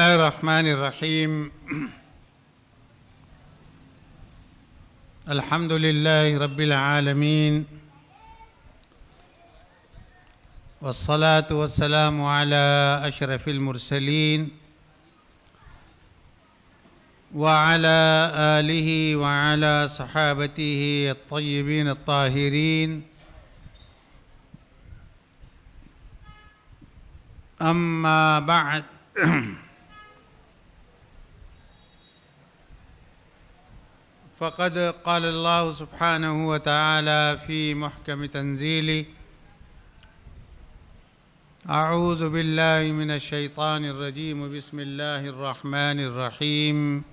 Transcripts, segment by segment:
الله الرحمن الرحيم. الحمد لله رب العالمين، والصلاة والسلام على أشرف المرسلين وعلى آله وعلى صحابته الطيبين الطاهرين. أما بعد، فقد قال الله سبحانه وتعالى في محكم تنزيله: أعوذ بالله من الشيطان الرجيم، بسم الله الرحمن الرحيم.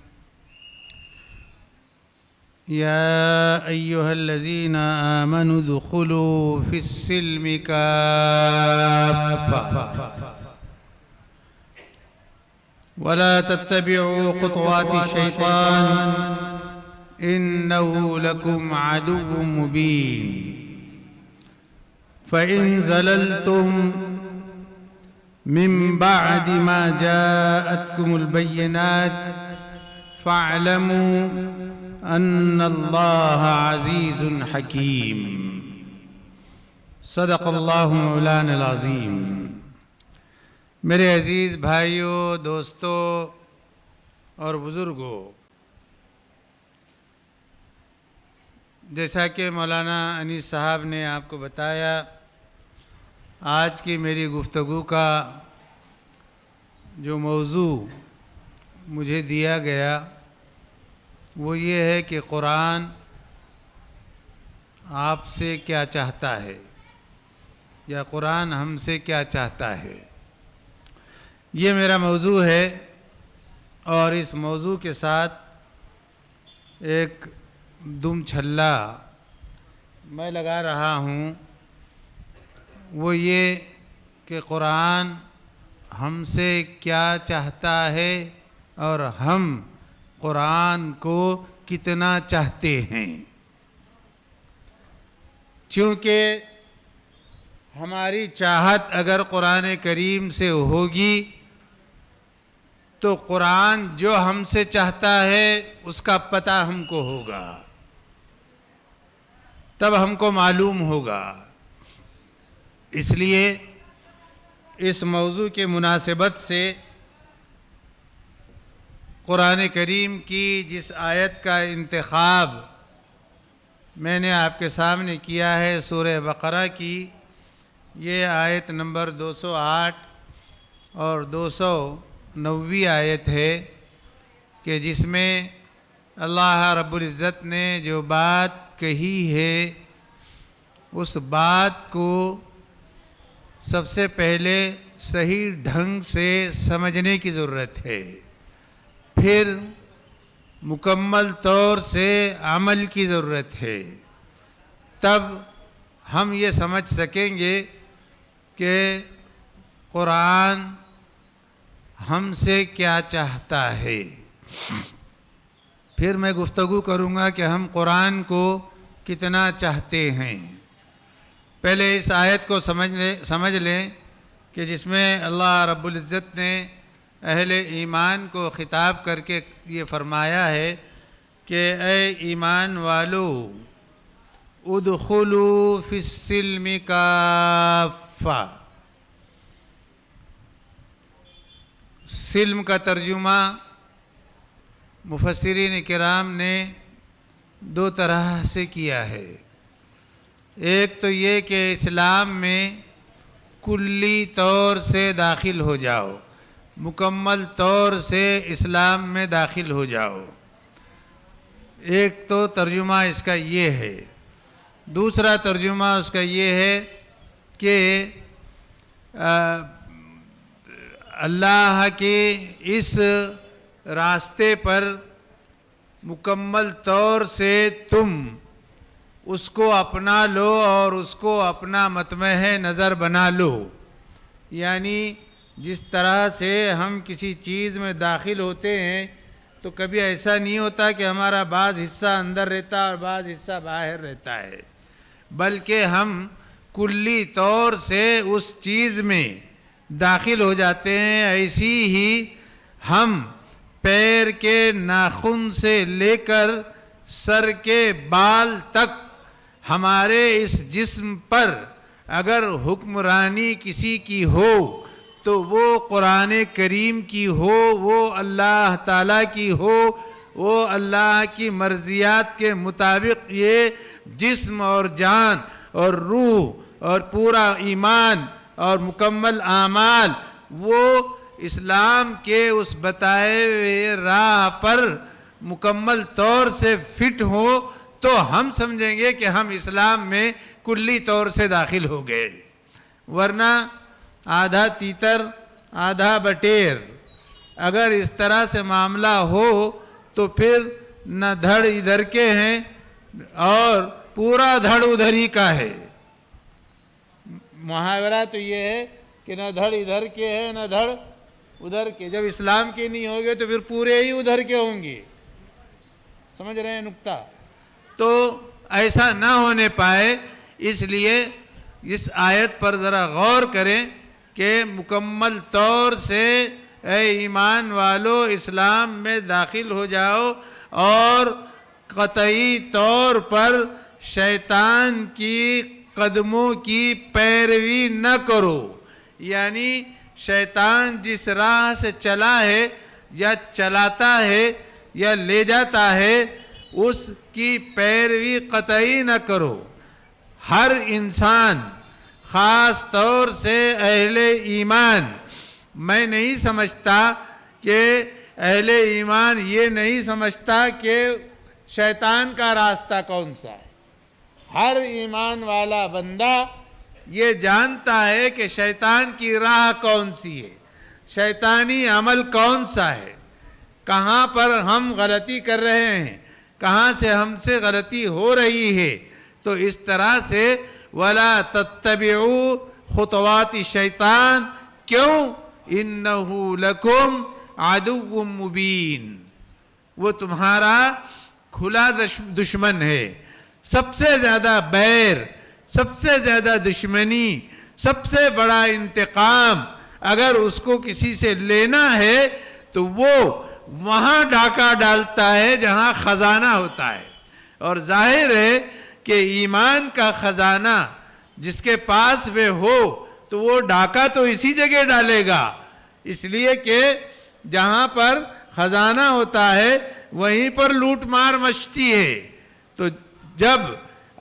يا أيها الذين آمنوا ادخلوا في السلم كافة ولا تتبعوا خطوات الشيطان إنه لكم عدو مبين. فإن زللتم من بعد ما جاءتكم البينات فاعلموا أن الله عزيز حكيم. صدق اللہ مولانا العظیم. میرے عزیز بھائیوں، دوستوں اور بزرگوں، جیسا کہ مولانا انیس صاحب نے آپ کو بتایا، آج کی میری گفتگو کا جو موضوع مجھے دیا گیا وہ یہ ہے کہ قرآن آپ سے کیا چاہتا ہے، یا قرآن ہم سے کیا چاہتا ہے. یہ میرا موضوع ہے، اور اس موضوع کے ساتھ ایک دم چھلا میں لگا رہا ہوں، وہ یہ کہ قرآن ہم سے کیا چاہتا ہے اور ہم قرآن کو کتنا چاہتے ہیں. چونکہ ہماری چاہت اگر قرآن کریم سے ہوگی تو قرآن جو ہم سے چاہتا ہے اس کا پتہ ہم کو ہوگا، تب ہم کو معلوم ہوگا. اس لیے اس موضوع کے مناسبت سے قرآن کریم کی جس آیت کا انتخاب میں نے آپ کے سامنے کیا ہے، سورہ بقرہ کی یہ آیت نمبر 208 اور 290 آیت ہے، کہ جس میں اللہ رب العزت نے جو بات کہی ہے اس بات کو سب سے پہلے صحیح ڈھنگ سے سمجھنے کی ضرورت ہے، پھر مکمل طور سے عمل کی ضرورت ہے. تب ہم یہ سمجھ سکیں گے کہ قرآن ہم سے کیا چاہتا ہے. پھر میں گفتگو کروں گا کہ ہم قرآن کو کتنا چاہتے ہیں. پہلے اس آیت کو سمجھ لیں کہ جس میں اللہ رب العزت نے اہل ایمان کو خطاب کر کے یہ فرمایا ہے کہ اے ایمان والو، ادخلوا فی السلم کافہ. سلم کا ترجمہ مفسرین کرام نے دو طرح سے کیا ہے. ایک تو یہ کہ اسلام میں کلی طور سے داخل ہو جاؤ، مکمل طور سے اسلام میں داخل ہو جاؤ. ایک تو ترجمہ اس کا یہ ہے. دوسرا ترجمہ اس کا یہ ہے کہ اللہ کے اس راستے پر مکمل طور سے تم اس کو اپنا لو اور اس کو اپنا مطمع نظر بنا لو. یعنی جس طرح سے ہم کسی چیز میں داخل ہوتے ہیں تو کبھی ایسا نہیں ہوتا کہ ہمارا بعض حصہ اندر رہتا ہے اور بعض حصہ باہر رہتا ہے، بلکہ ہم کلی طور سے اس چیز میں داخل ہو جاتے ہیں. ایسی ہی ہم پیر کے ناخن سے لے کر سر کے بال تک ہمارے اس جسم پر اگر حکمرانی کسی کی ہو تو وہ قرآن کریم کی ہو، وہ اللہ تعالیٰ کی ہو، وہ اللہ کی مرضیات کے مطابق یہ جسم اور جان اور روح اور پورا ایمان اور مکمل اعمال وہ اسلام کے اس بتائے ہوئے راہ پر مکمل طور سے فٹ ہو تو ہم سمجھیں گے کہ ہم اسلام میں کلی طور سے داخل ہو گئے، ورنہ آدھا تیتر آدھا بٹیر اگر اس طرح سے معاملہ ہو تو پھر نہ دھڑ ادھر کے ہیں اور پورا دھڑ ادھر ہی کا ہے۔ محاورہ تو یہ ہے کہ نہ دھڑ ادھر کے ہے نہ دھڑ ادھر کے، جب اسلام کے نہیں ہوگے تو پھر پورے ہی ادھر کے ہوں گے۔ سمجھ رہے ہیں نکتہ؟ تو ایسا نہ ہونے پائے، اس لیے اس آیت پر ذرا غور کریں کہ مکمل طور سے اے ایمان والو اسلام میں داخل ہو جاؤ اور قطعی طور پر شیطان کی قدموں کی پیروی نہ کرو، یعنی شیطان جس راہ سے چلا ہے یا چلاتا ہے یا لے جاتا ہے اس کی پیروی قطعی نہ کرو۔ ہر انسان خاص طور سے اہل ایمان، میں نہیں سمجھتا کہ اہل ایمان یہ نہیں سمجھتا کہ شیطان کا راستہ کون سا ہے۔ ہر ایمان والا بندہ یہ جانتا ہے کہ شیطان کی راہ کون سی ہے، شیطانی عمل کون سا ہے، کہاں پر ہم غلطی کر رہے ہیں، کہاں سے ہم سے غلطی ہو رہی ہے۔ تو اس طرح سے وَلَا تَتَّبِعُوا خُطُوَاتِ الشَّيْطَانِ کیوں؟ إِنَّهُ لَكُمْ عَدُوٌّ مُبِينٌ، وہ تمہارا کھلا دشمن ہے، سب سے زیادہ بیر، سب سے زیادہ دشمنی، سب سے بڑا انتقام اگر اس کو کسی سے لینا ہے تو وہ وہاں ڈاکہ ڈالتا ہے جہاں خزانہ ہوتا ہے، اور ظاہر ہے کہ ایمان کا خزانہ جس کے پاس وہ ہو تو وہ ڈاکہ تو اسی جگہ ڈالے گا، اس لیے کہ جہاں پر خزانہ ہوتا ہے وہیں پر لوٹ مار مچتی ہے۔ تو جب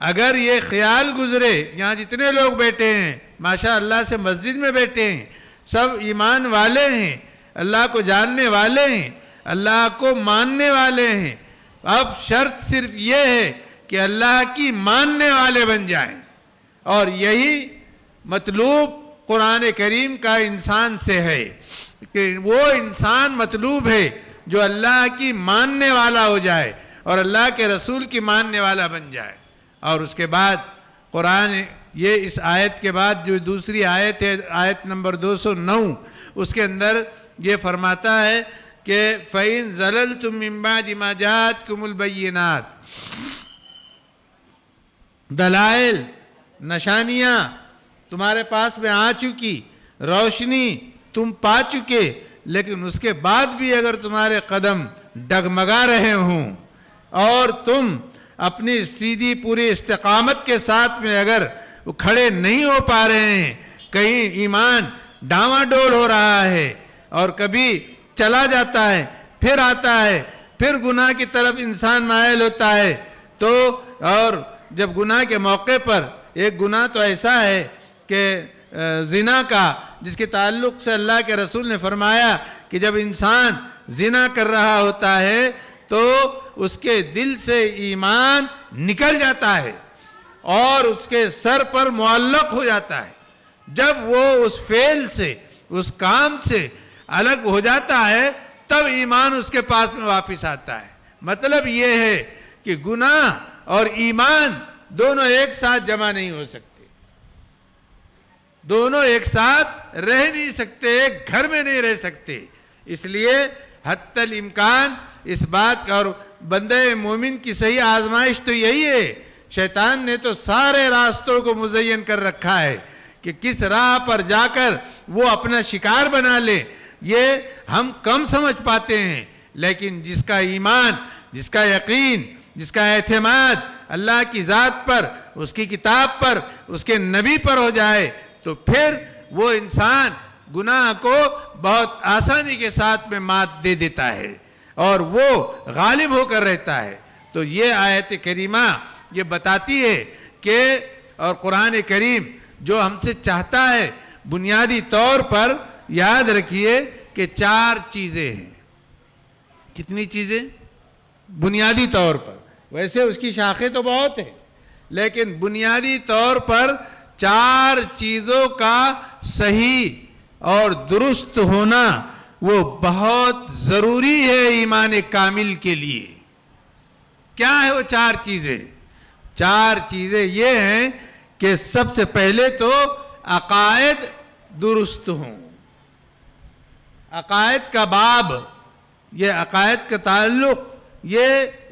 اگر یہ خیال گزرے، یہاں جتنے لوگ بیٹھے ہیں ماشاء اللہ سے مسجد میں بیٹھے ہیں، سب ایمان والے ہیں، اللہ کو جاننے والے ہیں، اللہ کو ماننے والے ہیں، اب شرط صرف یہ ہے کہ اللہ کی ماننے والے بن جائیں، اور یہی مطلوب قرآن کریم کا انسان سے ہے کہ وہ انسان مطلوب ہے جو اللہ کی ماننے والا ہو جائے اور اللہ کے رسول کی ماننے والا بن جائے۔ اور اس کے بعد قرآن یہ اس آیت کے بعد جو دوسری آیت ہے، آیت نمبر 209، اس کے اندر یہ فرماتا ہے کہ فَإِن زَلَلْتُم مِّن بَعْدِ مَا جَاءَتْكُمُ الْبَيِّنَاتُ، دلائل، نشانیاں تمہارے پاس میں آ چکی، روشنی تم پا چکے، لیکن اس کے بعد بھی اگر تمہارے قدم ڈگمگا رہے ہوں اور تم اپنی سیدھی پوری استقامت کے ساتھ میں اگر وہ کھڑے نہیں ہو پا رہے ہیں، کہیں ایمان ڈاواں ڈول ہو رہا ہے اور کبھی چلا جاتا ہے پھر آتا ہے، پھر گناہ کی طرف انسان مائل ہوتا ہے، تو اور جب گناہ کے موقع پر ایک گناہ تو ایسا ہے کہ زنا کا، جس کے تعلق سے اللہ کے رسول نے فرمایا کہ جب انسان زنا کر رہا ہوتا ہے تو اس کے دل سے ایمان نکل جاتا ہے اور اس کے سر پر معلق ہو جاتا ہے۔ جب وہ اس فعل سے، اس کام سے الگ ہو جاتا ہے تب ایمان اس کے پاس میں واپس آتا ہے۔ مطلب یہ ہے کہ گناہ اور ایمان دونوں ایک ساتھ جمع نہیں ہو سکتے، دونوں ایک ساتھ رہ نہیں سکتے، ایک گھر میں نہیں رہ سکتے۔ اس لیے حتی الامکان اس بات کا، اور بندہ مومن کی صحیح آزمائش تو یہی ہے، شیطان نے تو سارے راستوں کو مزین کر رکھا ہے کہ کس راہ پر جا کر وہ اپنا شکار بنا لے، یہ ہم کم سمجھ پاتے ہیں، لیکن جس کا ایمان، جس کا یقین، جس کا اعتماد اللہ کی ذات پر، اس کی کتاب پر، اس کے نبی پر ہو جائے تو پھر وہ انسان گناہ کو بہت آسانی کے ساتھ میں مات دے دیتا ہے اور وہ غالب ہو کر رہتا ہے۔ تو یہ آیت کریمہ یہ بتاتی ہے کہ، اور قرآن کریم جو ہم سے چاہتا ہے، بنیادی طور پر یاد رکھیے کہ 4 چیزیں ہیں۔ کتنی چیزیں؟ بنیادی طور پر، ویسے اس کی شاخیں تو بہت ہیں، لیکن بنیادی طور پر 4 چیزوں کا صحیح اور درست ہونا وہ بہت ضروری ہے ایمان کامل کے لیے۔ کیا ہے وہ 4 چیزیں؟ 4 چیزیں یہ ہیں کہ سب سے پہلے تو عقائد درست ہوں۔ عقائد کا باب، یہ عقائد کا تعلق یہ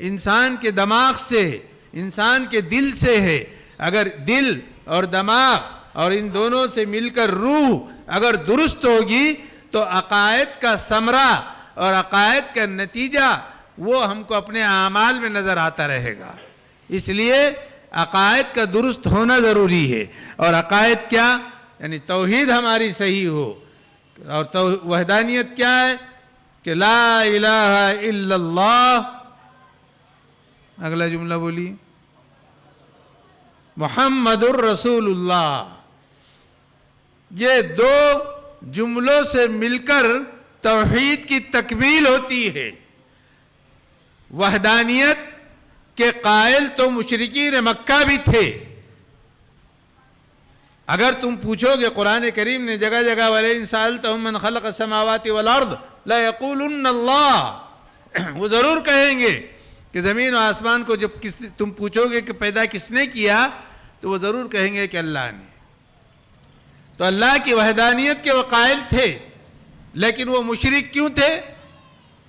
انسان کے دماغ سے ہے، انسان کے دل سے ہے۔ اگر دل اور دماغ اور ان دونوں سے مل کر روح اگر درست ہوگی تو عقائد کا ثمرہ اور عقائد کا نتیجہ وہ ہم کو اپنے اعمال میں نظر آتا رہے گا۔ اس لیے عقائد کا درست ہونا ضروری ہے۔ اور عقائد کیا؟ یعنی توحید ہماری صحیح ہو، اور وحدانیت کیا ہے؟ کہ لا الہ الا اللہ، اگلا جملہ بولی، محمد الرسول اللہ۔ یہ 2 جملوں سے مل کر توحید کی تکمیل ہوتی ہے۔ وحدانیت کے قائل تو مشرکین مکہ بھی تھے۔ اگر تم پوچھو گے، قرآن کریم نے جگہ جگہ وَلَئِن سَأَلْتَهُم مَّنْ خَلَقَ السَّمَاوَاتِ وَالْأَرْضَ لَيَقُولُنَّ اللَّهُ، وہ ضرور کہیں گے کہ زمین و آسمان کو جب تم پوچھو گے کہ پیدا کس نے کیا تو وہ ضرور کہیں گے کہ اللہ نے۔ تو اللہ کی وحدانیت کے وہ قائل تھے، لیکن وہ مشرک کیوں تھے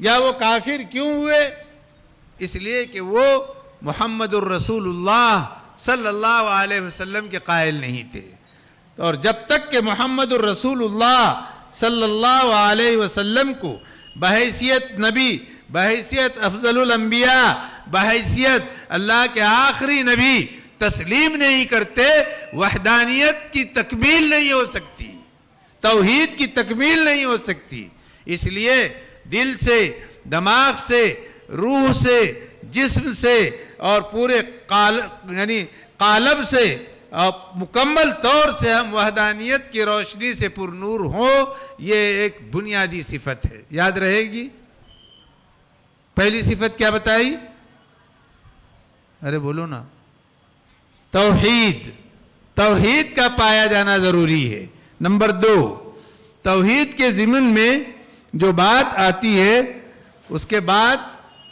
یا وہ کافر کیوں ہوئے؟ اس لیے کہ وہ محمد الرسول اللہ صلی اللہ علیہ وسلم کے قائل نہیں تھے۔ اور جب تک کہ محمد الرسول اللہ صلی اللہ علیہ وسلم کو بحیثیت نبی، بحیثیت افضل الانبیاء، بحیثیت اللہ کے آخری نبی تسلیم نہیں کرتے، وحدانیت کی تکمیل نہیں ہو سکتی، توحید کی تکمیل نہیں ہو سکتی۔ اس لیے دل سے، دماغ سے، روح سے، جسم سے اور پورے قالب سے اور مکمل طور سے ہم وحدانیت کی روشنی سے پر نور ہوں، یہ ایک بنیادی صفت ہے، یاد رہے گی۔ پہلی صفت کیا بتائی؟ ارے بولو نا، توحید۔ توحید کا پایا جانا ضروری ہے۔ نمبر 2، توحید کے ضمن میں جو بات آتی ہے اس کے بعد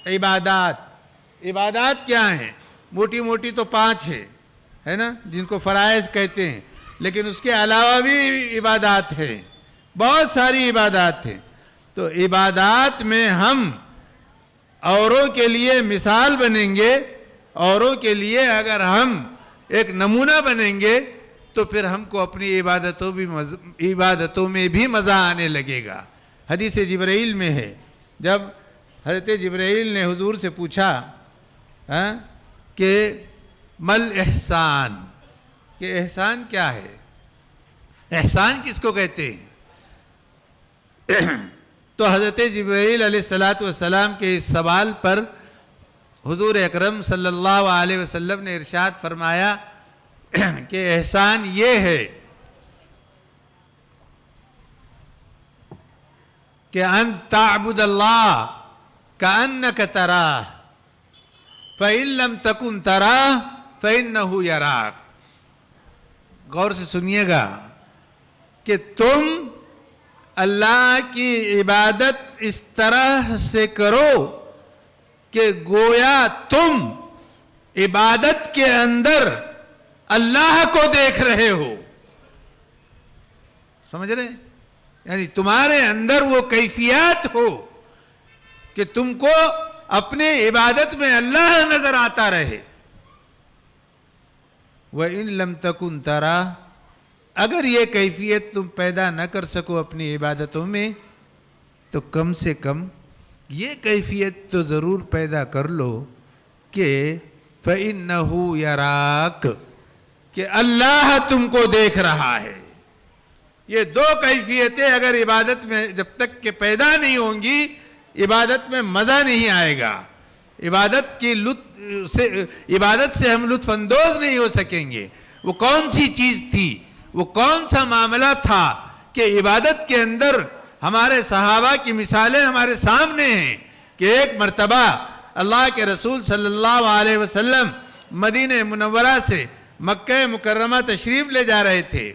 عبادات۔ عبادات کیا ہیں؟ موٹی موٹی تو 5 ہے نا، جن کو فرائض کہتے ہیں، لیکن اس کے علاوہ بھی عبادات ہیں، بہت ساری عبادات ہیں۔ تو عبادات میں ہم اوروں کے لیے مثال بنیں گے، اوروں کے لیے اگر ہم ایک نمونہ بنیں گے تو پھر ہم کو اپنی عبادتوں میں بھی مزہ آنے لگے گا۔ حدیث جبرائیل میں ہے، جب حضرت جبرائیل نے حضور سے پوچھا کہ مل احسان، کہ احسان کیا ہے، احسان کس کو کہتے ہیں؟ تو حضرت جبرائیل علیہ السلام کے اس سوال پر حضور اکرم صلی اللہ علیہ وسلم نے ارشاد فرمایا کہ احسان یہ ہے کہ ان تعبد اللہ کأنک تراہ فإن لم تکن تراہ فإنہ یراک۔ غور سے سنیے گا کہ تم اللہ کی عبادت اس طرح سے کرو کہ گویا تم عبادت کے اندر اللہ کو دیکھ رہے ہو۔ سمجھ رہے ہیں؟ یعنی تمہارے اندر وہ کیفیت ہو کہ تم کو اپنے عبادت میں اللہ نظر آتا رہے۔ وَإِن لَمْ تَكُنْ تَرَاهُ، اگر یہ کیفیت تم پیدا نہ کر سکو اپنی عبادتوں میں تو کم سے کم یہ کیفیت تو ضرور پیدا کر لو کہ فَإِنَّهُ يَرَاكَ، کہ اللہ تم کو دیکھ رہا ہے۔ یہ دو کیفیتیں اگر عبادت میں جب تک کہ پیدا نہیں ہوں گی، عبادت میں مزہ نہیں آئے گا، عبادت سے ہم لطف اندوز نہیں ہو سکیں گے۔ وہ کون سی چیز تھی، وہ کون سا معاملہ تھا کہ عبادت کے اندر ہمارے صحابہ کی مثالیں ہمارے سامنے ہیں کہ ایک مرتبہ اللہ کے رسول صلی اللہ علیہ وسلم مدینہ منورہ سے مکہ مکرمہ تشریف لے جا رہے تھے،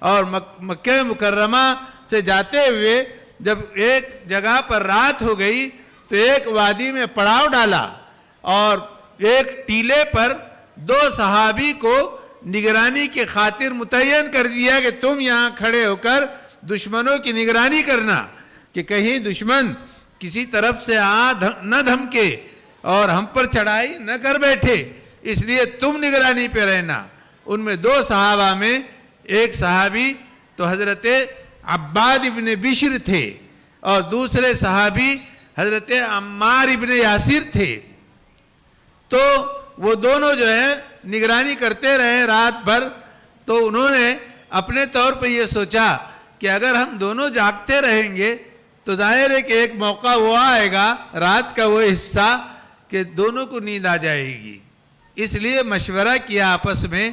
اور مکہ مکرمہ سے جاتے ہوئے جب ایک جگہ پر رات ہو گئی تو ایک وادی میں پڑاؤ ڈالا، اور ایک ٹیلے پر دو صحابی کو نگرانی کی خاطر متعین کر دیا کہ تم یہاں کھڑے ہو کر دشمنوں کی نگرانی کرنا، کہ کہیں دشمن کسی طرف سے نہ دھمکے اور ہم پر چڑھائی نہ کر بیٹھے، اس لیے تم نگرانی پہ رہنا۔ ان میں دو صحابہ میں ایک صحابی تو حضرت عباد ابن بشر تھے، اور دوسرے صحابی حضرت عمار ابن یاسر تھے۔ تو وہ دونوں جو ہے نگرانی کرتے رہے رات بھر۔ تو انہوں نے اپنے طور پہ یہ سوچا کہ اگر ہم دونوں جاگتے رہیں گے تو ظاہر ہے کہ ایک موقع وہ آئے گا، رات کا وہ حصہ، کہ دونوں کو نیند آ جائے گی۔ اس لیے مشورہ کیا آپس میں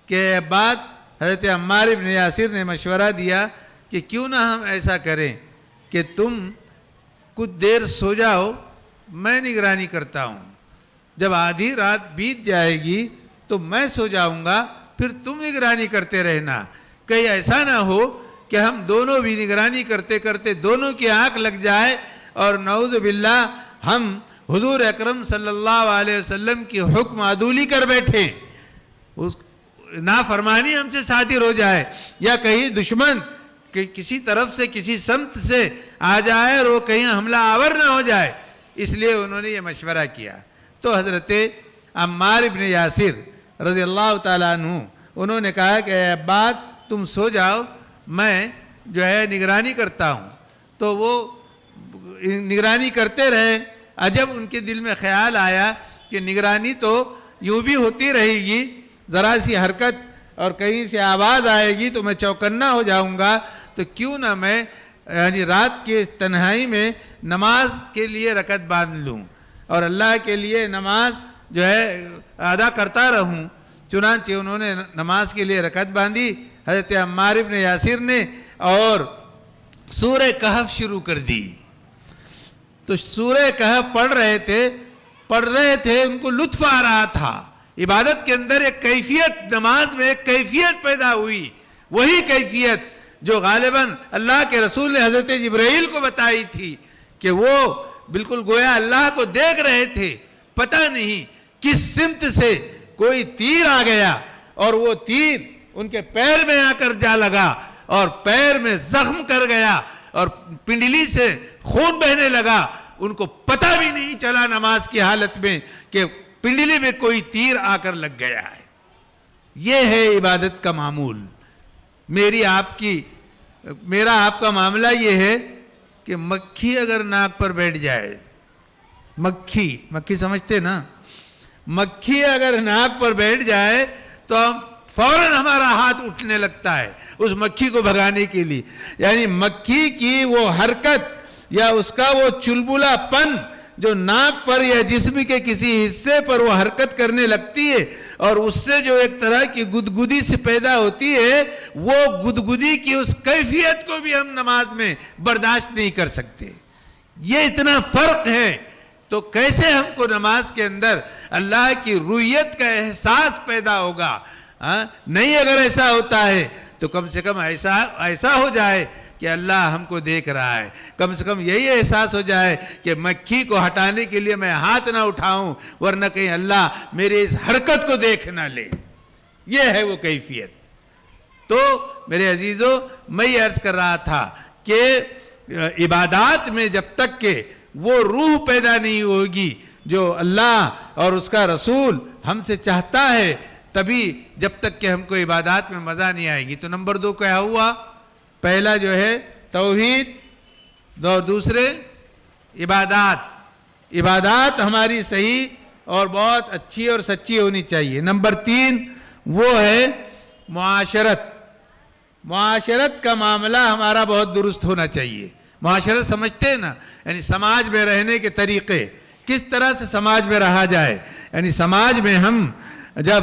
کہ بعد حضرت عمار ابن یاسر نے مشورہ دیا کہ کیوں نہ ہم ایسا کریں کہ تم کچھ دیر سو جاؤ، میں نگرانی کرتا ہوں، جب آدھی رات بیت جائے گی تو میں سو جاؤں گا، پھر تم نگرانی کرتے رہنا۔ کہیں ایسا نہ ہو کہ ہم دونوں بھی نگرانی کرتے کرتے دونوں کی آنکھ لگ جائے اور نعوذ باللہ ہم حضور اکرم صلی اللہ علیہ وسلم کی حکم عدولی کر بیٹھیں، نافرمانی ہم سے صادر ہو جائے، یا کہیں دشمن کسی طرف سے کسی سمت سے آ جائے اور وہ کہیں حملہ آور نہ ہو جائے۔ اس لیے انہوں نے یہ مشورہ کیا۔ تو حضرت عمار ابن یاسر رضی اللہ تعالیٰ عنہ انہوں نے کہا کہ اے عباد تم سو جاؤ، میں جو ہے نگرانی کرتا ہوں۔ تو وہ نگرانی کرتے رہے۔ عجب ان کے دل میں خیال آیا کہ نگرانی تو یوں بھی ہوتی رہے گی، ذرا سی حرکت اور کہیں سے آواز آئے گی تو میں چوکنا ہو جاؤں گا، تو کیوں نہ میں یعنی رات کی تنہائی میں نماز کے لیے رکعت باندھ لوں اور اللہ کے لیے نماز جو ہے ادا کرتا رہوں۔ چنانچہ انہوں نے نماز کے لیے رکعت باندھی حضرت عمار ابن یاسر نے، اور سورہ کہف شروع کر دی۔ تو سورہ کہف پڑھ رہے تھے، ان کو لطف آ رہا تھا۔ عبادت کے اندر ایک کیفیت، نماز میں ایک کیفیت پیدا ہوئی، وہی کیفیت جو غالباً اللہ کے رسول نے حضرت جبرائیل کو بتائی تھی کہ وہ بالکل گویا اللہ کو دیکھ رہے تھے، پتہ نہیں کس سمت سے کوئی تیر آ گیا اور وہ تیر ان کے پیر میں آ کر جا لگا اور پیر میں زخم کر گیا اور پنڈلی سے خون بہنے لگا۔ ان کو پتہ بھی نہیں چلا نماز کی حالت میں کہ پنڈلی میں کوئی تیر آ کر لگ گیا ہے۔ یہ ہے عبادت کا معمول۔ میرا آپ کا معاملہ یہ ہے کہ مکھی اگر ناک پر بیٹھ جائے، مکھی سمجھتے نا، مکھی اگر ناک پر بیٹھ جائے تو ہم فوراً ہمارا ہاتھ اٹھنے لگتا ہے اس مکھی کو بھگانے کے لیے۔ یعنی مکھی کی وہ حرکت یا اس کا وہ چلبلا پن جو ناک پر یا جسم کے کسی حصے پر وہ حرکت کرنے لگتی ہے اور اس سے جو ایک طرح کی گدگدی سے پیدا ہوتی ہے، وہ گدگدی کی اس کیفیت کو بھی ہم نماز میں برداشت نہیں کر سکتے۔ یہ اتنا فرق ہے۔ تو کیسے ہم کو نماز کے اندر اللہ کی رویت کا احساس پیدا ہوگا؟ نہیں، اگر ایسا ہوتا ہے تو کم سے کم ایسا ہو جائے کہ اللہ ہم کو دیکھ رہا ہے، کم سے کم یہی احساس ہو جائے کہ مکھی کو ہٹانے کے لیے میں ہاتھ نہ اٹھاؤں ورنہ کہیں اللہ میرے اس حرکت کو دیکھ نہ لے۔ یہ ہے وہ کیفیت۔ تو میرے عزیزو، میں یہ عرض کر رہا تھا کہ عبادات میں جب تک کہ وہ روح پیدا نہیں ہوگی جو اللہ اور اس کا رسول ہم سے چاہتا ہے، تبھی جب تک کہ ہم کو عبادات میں مزہ نہیں آئے گی۔ تو نمبر 2 کیا ہوا؟ پہلا جو ہے توحید، اور دوسرے عبادات ہماری صحیح اور بہت اچھی اور سچی ہونی چاہیے۔ نمبر 3 وہ ہے معاشرت کا معاملہ ہمارا بہت درست ہونا چاہیے۔ معاشرت سمجھتے ہیں نا، یعنی سماج میں رہنے کے طریقے، کس طرح سے سماج میں رہا جائے، یعنی سماج میں ہم جب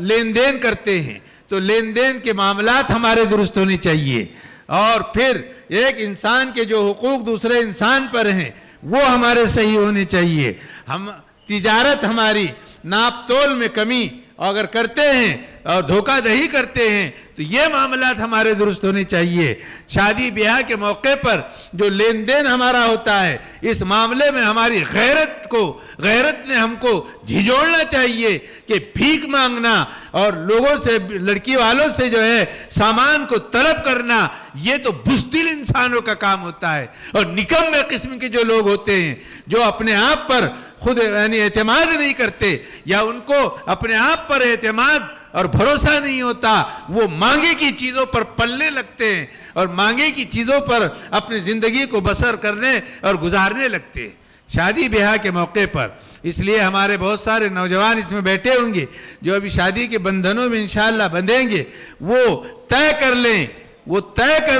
لین دین کرتے ہیں تو لین دین کے معاملات ہمارے درست ہونے چاہیے، اور پھر ایک انسان کے جو حقوق دوسرے انسان پر ہیں وہ ہمارے صحیح ہونے چاہیے۔ ہم تجارت ہماری ناپ تول میں کمی اگر کرتے ہیں اور دھوکہ دہی کرتے ہیں تو یہ معاملات ہمارے درست ہونے چاہیے۔ شادی بیاہ کے موقع پر جو لین دین ہمارا ہوتا ہے، اس معاملے میں ہماری غیرت نے ہم کو جھنجھوڑنا چاہیے کہ بھیک مانگنا اور لوگوں سے، لڑکی والوں سے جو ہے سامان کو طلب کرنا، یہ تو بزدل انسانوں کا کام ہوتا ہے، اور نکمے قسم کے جو لوگ ہوتے ہیں جو اپنے آپ پر خود یعنی اعتماد نہیں کرتے، یا ان کو اپنے آپ پر اعتماد اور بھروسہ نہیں ہوتا، وہ مانگے کی چیزوں پر پلنے لگتے ہیں اور مانگے کی چیزوں پر اپنی زندگی کو بسر کرنے اور گزارنے لگتے ہیں شادی بیاہ کے موقع پر۔ اس لیے ہمارے بہت سارے نوجوان اس میں بیٹھے ہوں گے جو ابھی شادی کے بندھنوں میں انشاءاللہ بندھیں گے، وہ طے کر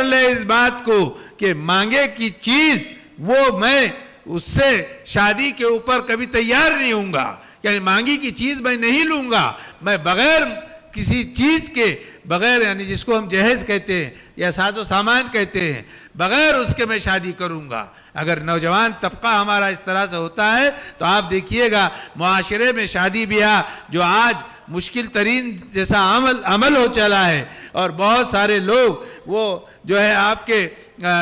لیں اس بات کو کہ مانگے کی چیز وہ میں اس سے شادی کے اوپر کبھی تیار نہیں ہوں گا، یعنی مانگی کی چیز میں نہیں لوں گا، میں بغیر کسی چیز کے، بغیر یعنی جس کو ہم جہیز کہتے ہیں یا ساز و سامان کہتے ہیں، بغیر اس کے میں شادی کروں گا۔ اگر نوجوان طبقہ ہمارا اس طرح سے ہوتا ہے تو آپ دیکھیے گا معاشرے میں شادی بیاہ جو آج مشکل ترین جیسا عمل ہو چلا ہے، اور بہت سارے لوگ وہ جو ہے آپ کے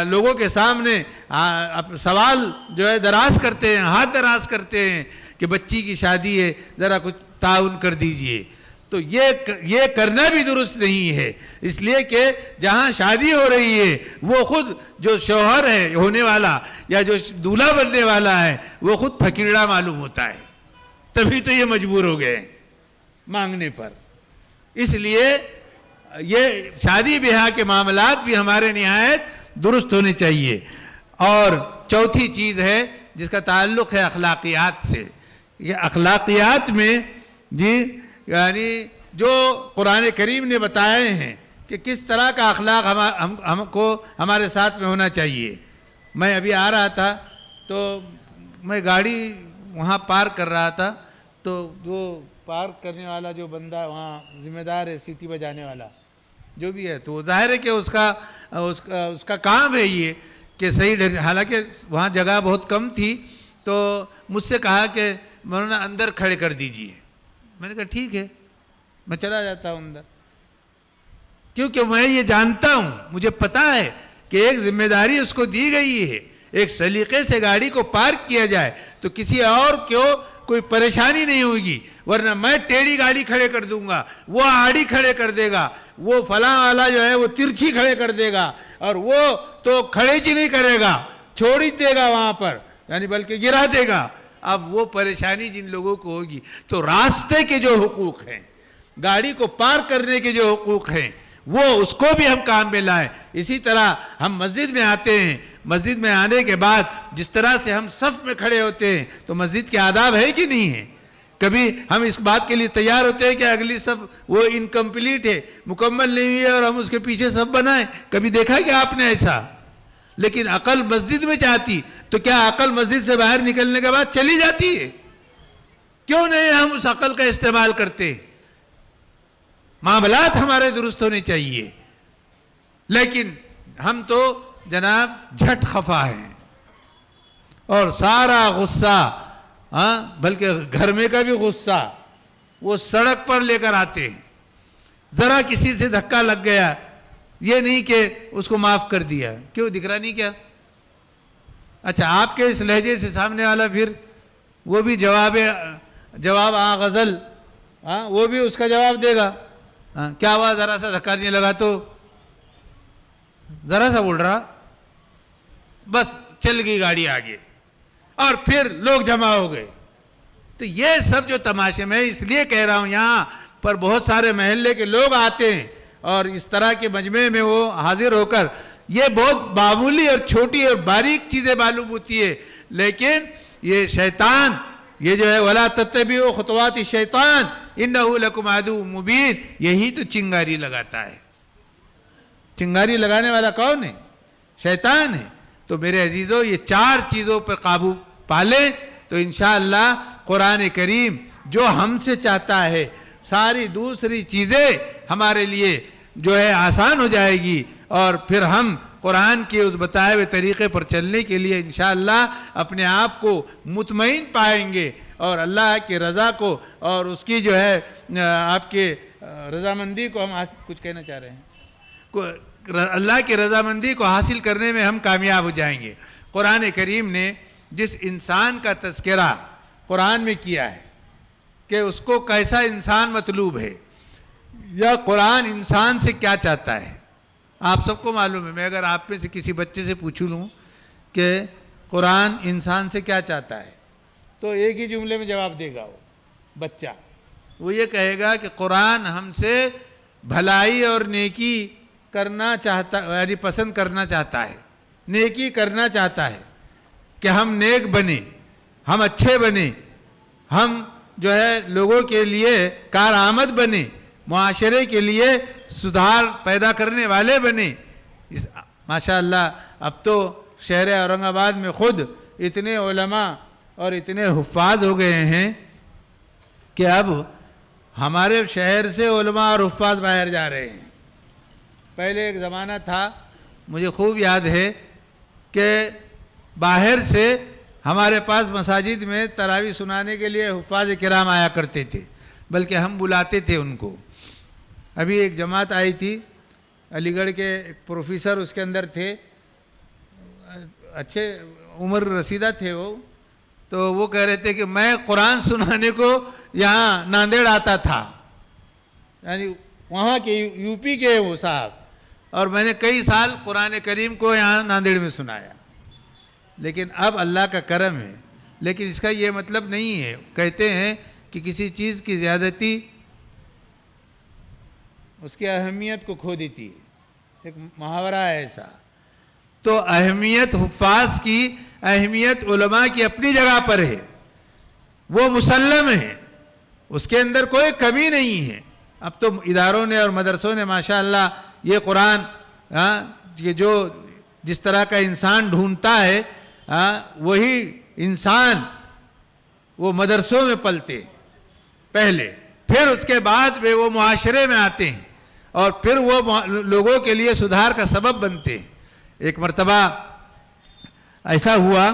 لوگوں کے سامنے سوال جو ہے دراز کرتے ہیں، ہاتھ دراز کرتے ہیں کہ بچی کی شادی ہے، ذرا کچھ تعاون کر دیجئے، تو یہ کرنا بھی درست نہیں ہے، اس لیے کہ جہاں شادی ہو رہی ہے وہ خود جو شوہر ہے ہونے والا یا جو دولہا بننے والا ہے وہ خود پھکیڑا معلوم ہوتا ہے، تبھی تو یہ مجبور ہو گئے مانگنے پر۔ اس لیے یہ شادی بیاہ کے معاملات بھی ہمارے نہایت درست ہونے چاہیے۔ اور چوتھی چیز ہے جس کا تعلق ہے اخلاقیات سے۔ یہ اخلاقیات میں یعنی جو قرآن کریم نے بتائے ہیں کہ کس طرح کا اخلاق ہم کو ہمارے ساتھ میں ہونا چاہیے۔ میں ابھی آ رہا تھا تو میں گاڑی وہاں پارک کر رہا تھا، تو جو پارک کرنے والا جو بندہ وہاں ذمہ دار ہے، سیٹی بجانے والا جو بھی ہے، تو ظاہر ہے کہ اس کا کام ہے یہ کہ صحیح، حالانکہ وہاں جگہ بہت کم تھی، تو مجھ سے کہا کہ مولانا اندر کھڑے کر دیجئے۔ میں نے کہا ٹھیک ہے، میں چلا جاتا ہوں اندر، کیونکہ میں یہ جانتا ہوں، مجھے پتا ہے کہ ایک ذمہ داری اس کو دی گئی ہے، ایک سلیقے سے گاڑی کو پارک کیا جائے تو کسی اور کو کوئی پریشانی نہیں ہوگی، ورنہ میں ٹیڑھی گاڑی کھڑے کر دوں گا، وہ آڑی کھڑے کر دے گا، وہ فلاں والا جو ہے وہ ترچھی کھڑے کر دے گا، اور وہ تو کھڑے ہی نہیں کرے گا، چھوڑ ہی دے گا وہاں پر، یعنی بلکہ گرا دے گا۔ اب وہ پریشانی جن لوگوں کو ہوگی، تو راستے کے جو حقوق ہیں، گاڑی کو پارک کرنے کے جو حقوق ہیں، وہ اس کو بھی ہم کام میں لائیں۔ اسی طرح ہم مسجد میں آتے ہیں، مسجد میں آنے کے بعد جس طرح سے ہم صف میں کھڑے ہوتے ہیں تو مسجد کے آداب ہے کہ نہیں ہے؟ کبھی ہم اس بات کے لیے تیار ہوتے ہیں کہ اگلی صف وہ انکمپلیٹ ہے، مکمل نہیں ہوئی ہے، اور ہم اس کے پیچھے صف بنائیں؟ کبھی دیکھا کہ آپ نے ایسا؟ لیکن عقل مسجد میں چاہتی تو کیا عقل مسجد سے باہر نکلنے کے بعد چلی جاتی ہے؟ کیوں نہیں ہم اس عقل کا استعمال کرتے؟ معاملات ہمارے درست ہونے چاہیے، لیکن ہم تو جناب جھٹ خفا ہیں، اور سارا غصہ، بلکہ گھر میں کا بھی غصہ وہ سڑک پر لے کر آتے ہیں۔ ذرا کسی سے دھکا لگ گیا، یہ نہیں کہ اس کو معاف کر دیا، کیوں دکھ رہا نہیں کیا؟ اچھا، آپ کے اس لہجے سے سامنے والا پھر وہ بھی جواب غزل، وہ بھی اس کا جواب دے گا، کیا ہوا ذرا سا دھکا نہیں لگا تو، ذرا سا بول رہا، بس چل گئی گاڑی آگے، اور پھر لوگ جمع ہو گئے۔ تو یہ سب جو تماشے، میں اس لیے کہہ رہا ہوں یہاں پر بہت سارے محلے کے لوگ آتے ہیں اور اس طرح کے مجمع میں وہ حاضر ہو کر یہ بہت معمولی اور چھوٹی اور باریک چیزیں معلوم ہوتی ہے، لیکن یہ شیطان، یہ جو ہے وَلَا تَتَّبِعُوا خُطُوَاتِ الشَّيْطَانِ إِنَّهُ لَكُمْ عَدُوٌّ مُبِينٌ، یہی تو چنگاری لگاتا ہے۔ چنگاری لگانے والا کون ہے؟ شیطان ہے۔ تو میرے عزیزو، یہ 4 چیزوں پر قابو پالیں تو انشاءاللہ قرآن کریم جو ہم سے چاہتا ہے ساری دوسری چیزیں ہمارے لیے جو ہے آسان ہو جائے گی، اور پھر ہم قرآن کے اس بتائے ہوئے طریقے پر چلنے کے لیے انشاءاللہ اپنے آپ کو مطمئن پائیں گے، اور اللہ کی رضا کو اور اس کی جو ہے آپ کے رضامندی کو ہم کچھ کہنا چاہ رہے ہیں، اللہ کی رضامندی کو حاصل کرنے میں ہم کامیاب ہو جائیں گے۔ قرآن کریم نے جس انسان کا تذکرہ قرآن میں کیا ہے کہ اس کو کیسا انسان مطلوب ہے، یا قرآن انسان سے کیا چاہتا ہے، آپ سب کو معلوم ہے۔ میں اگر آپ میں سے کسی بچے سے پوچھ لوں کہ قرآن انسان سے کیا چاہتا ہے تو ایک ہی جملے میں جواب دے گا وہ بچہ، وہ یہ کہے گا کہ قرآن ہم سے بھلائی اور نیکی کرنا چاہتا، یعنی پسند کرنا چاہتا ہے، نیکی کرنا چاہتا ہے کہ ہم نیک بنیں، ہم اچھے بنیں، ہم جو ہے لوگوں کے لیے کارآمد بنیں، معاشرے کے لیے سدھار پیدا کرنے والے بنیں۔ ماشاءاللہ اب تو شہر اورنگ آباد میں خود اتنے علماء اور اتنے حفاظ ہو گئے ہیں کہ اب ہمارے شہر سے علماء اور حفاظ باہر جا رہے ہیں۔ پہلے ایک زمانہ تھا، مجھے خوب یاد ہے کہ باہر سے ہمارے پاس مساجد میں تراویح سنانے کے لیے حفاظ کرام آیا کرتے تھے، بلکہ ہم بلاتے تھے ان کو۔ ابھی ایک جماعت آئی تھی علی گڑھ کے، ایک پروفیسر اس کے اندر تھے، اچھے عمر رسیدہ تھے وہ، تو وہ کہہ رہے تھے کہ میں قرآن سنانے کو یہاں ناندیڑ آتا تھا، یعنی وہاں کے یو پی کے وہ صاحب، اور میں نے کئی سال قرآن کریم کو یہاں ناندیڑ میں سنایا۔ لیکن اب اللہ کا کرم ہے، لیکن اس کا یہ مطلب نہیں ہے، کہتے ہیں کہ کسی چیز کی زیادتی اس کی اہمیت کو کھو دیتی ہے، ایک محاورہ ہے ایسا۔ تو اہمیت حفاظ کی، اہمیت علماء کی اپنی جگہ پر ہے، وہ مسلم ہے، اس کے اندر کوئی کمی نہیں ہے۔ اب تو اداروں نے اور مدرسوں نے ماشاءاللہ یہ قرآن یہ جو جس طرح کا انسان ڈھونڈتا ہے وہی انسان وہ مدرسوں میں پلتے پہلے، پھر اس کے بعد وہ معاشرے میں آتے ہیں، اور پھر وہ لوگوں کے لیے سدھار کا سبب بنتے ہیں۔ ایک مرتبہ ایسا ہوا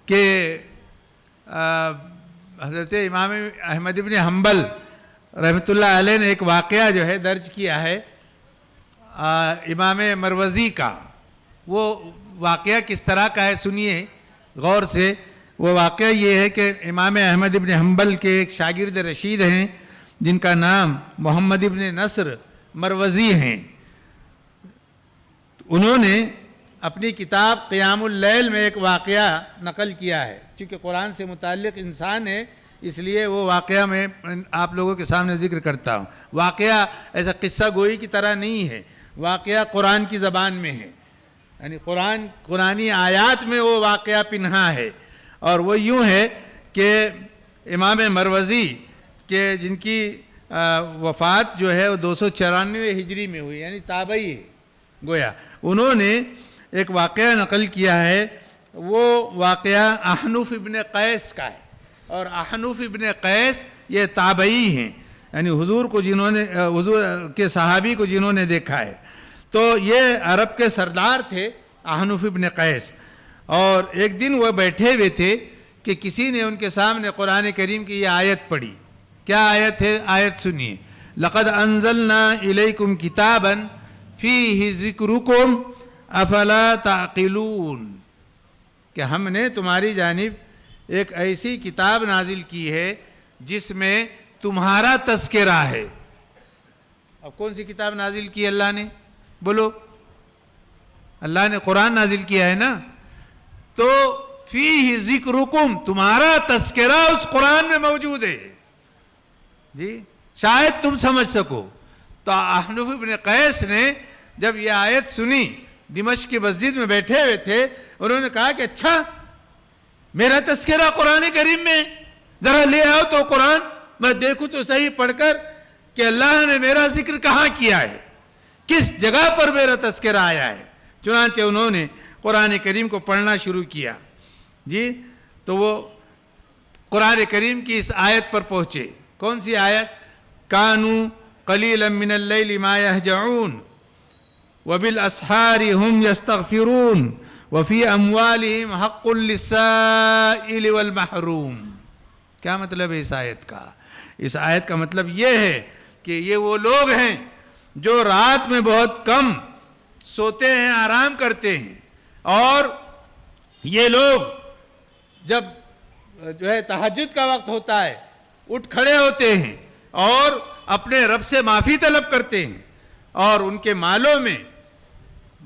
کہ حضرت امام احمد ابن حنبل رحمۃ اللہ علیہ نے ایک واقعہ جو ہے درج کیا ہے امام مروزی کا۔ وہ واقعہ کس طرح کا ہے سنیے غور سے۔ وہ واقعہ یہ ہے کہ امام احمد ابن حنبل کے ایک شاگرد رشید ہیں جن کا نام محمد ابن نصر مروزی ہیں۔ انہوں نے اپنی کتاب قیام اللیل میں ایک واقعہ نقل کیا ہے، چونکہ قرآن سے متعلق انسان ہے اس لیے وہ واقعہ میں آپ لوگوں کے سامنے ذکر کرتا ہوں۔ واقعہ ایسا قصہ گوئی کی طرح نہیں ہے، واقعہ قرآن کی زبان میں ہے، یعنی قرآنی آیات میں وہ واقعہ پنہا ہے، اور وہ یوں ہے کہ امام مروزی کے جن کی وفات جو ہے وہ 294 ہجری میں ہوئی، یعنی تابعی ہے گویا۔ انہوں نے ایک واقعہ نقل کیا ہے، وہ واقعہ احنف ابن قیس کا ہے، اور احنف ابن قیس یہ تابعی ہیں، یعنی حضور کو جنہوں نے حضور کے صحابی کو جنہوں نے دیکھا ہے۔ تو یہ عرب کے سردار تھے احنف ابن قیس، اور ایک دن وہ بیٹھے ہوئے تھے کہ کسی نے ان کے سامنے قرآن کریم کی یہ آیت پڑھی۔ کیا آیت ہے؟ آیت سنیے، لَقَدْ أَنزَلْنَا إِلَيْكُمْ كِتَابًا فِيهِ ذِكْرُكُمْ أَفَلَا تَعْقِلُونَ، کہ ہم نے تمہاری جانب ایک ایسی کتاب نازل کی ہے جس میں تمہارا تذکرہ ہے۔ اب کون سی کتاب نازل کی اللہ نے؟ بولو، اللہ نے قرآن نازل کیا ہے نا، تو فیہ ذکرکم، تمہارا تذکرہ اس قرآن میں موجود ہے جی، شاید تم سمجھ سکو۔ تو احنف ابن قیس نے جب یہ آیت سنی دمشق کی مسجد میں بیٹھے ہوئے تھے، انہوں نے کہا کہ اچھا میرا تذکرہ قرآن کریم میں، ذرا لے آؤ تو قرآن میں دیکھوں تو صحیح پڑھ کر کہ اللہ نے میرا ذکر کہاں کیا ہے، کس جگہ پر میرا تذکرہ آیا ہے۔ چنانچہ انہوں نے قرآن کریم کو پڑھنا شروع کیا جی، تو وہ قرآن کریم کی اس آیت پر پہنچے۔ کون سی آیت؟ کانوا قلیلا من اللیل ما یہجعون وبالاسحار هم یستغفرون وفی اموالہم حق للسائل والمحروم۔ کیا مطلب ہے اس آیت کا؟ اس آیت کا مطلب یہ ہے کہ یہ وہ لوگ ہیں جو رات میں بہت کم سوتے ہیں، آرام کرتے ہیں، اور یہ لوگ جب جو ہے تہجد کا وقت ہوتا ہے اٹھ کھڑے ہوتے ہیں اور اپنے رب سے معافی طلب کرتے ہیں، اور ان کے مالوں میں